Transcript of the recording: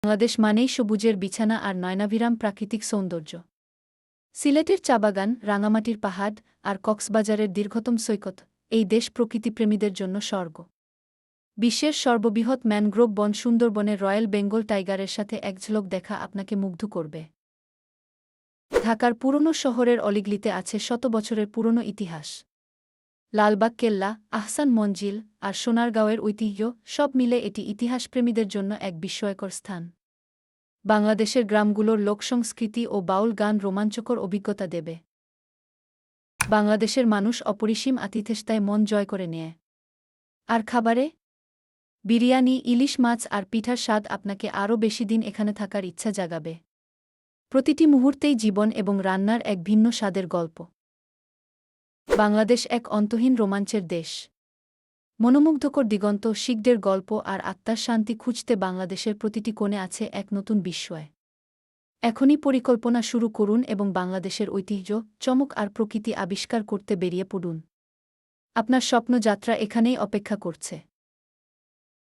বাংলাদেশ মানেই সবুজের বিছানা আর নয়নাভিরাম প্রাকৃতিক সৌন্দর্য। সিলেটের চাবাগান, রাঙামাটির পাহাড় আর কক্সবাজারের দীর্ঘতম সৈকত এই দেশ প্রকৃতিপ্রেমীদের জন্য স্বর্গ। বিশ্বের সর্ববৃহৎ ম্যানগ্রোভ বন সুন্দরবনের রয়্যাল বেঙ্গল টাইগারের সাথে এক ঝলক দেখা আপনাকে মুগ্ধ করবে। ঢাকার পুরনো শহরের অলিগলিতে আছে শত বছরের পুরনো ইতিহাস। লালবাগ কেল্লা, আহসান মঞ্জিল আর সোনারগাঁওয়ের ঐতিহ্য সব মিলে এটি ইতিহাসপ্রেমীদের জন্য এক বিস্ময়কর স্থান। বাংলাদেশের গ্রামগুলোর লোকসংস্কৃতি ও বাউল গান রোমাঞ্চকর অভিজ্ঞতা দেবে। বাংলাদেশের মানুষ অপরিসীম আতিথেয়তায় মন জয় করে নেয়। আর খাবারে বিরিয়ানি, ইলিশ মাছ আর পিঠার স্বাদ আপনাকে আরও বেশি দিন এখানে থাকার ইচ্ছা জাগাবে। প্রতিটি মুহূর্তেই জীবন এবং রান্নার এক ভিন্ন স্বাদের গল্প। বাংলাদেশ এক অন্তহীন রোমাঞ্চের দেশ। মনোমুগ্ধকর দিগন্ত, শিখদের গল্প আর আত্মার শান্তি খুঁজতে বাংলাদেশের প্রতিটি কোণে আছে এক নতুন বিস্ময়। এখনই পরিকল্পনা শুরু করুন এবং বাংলাদেশের ঐতিহ্য, চমক আর প্রকৃতি আবিষ্কার করতে বেরিয়ে পড়ুন। আপনার স্বপ্নযাত্রা এখানেই অপেক্ষা করছে।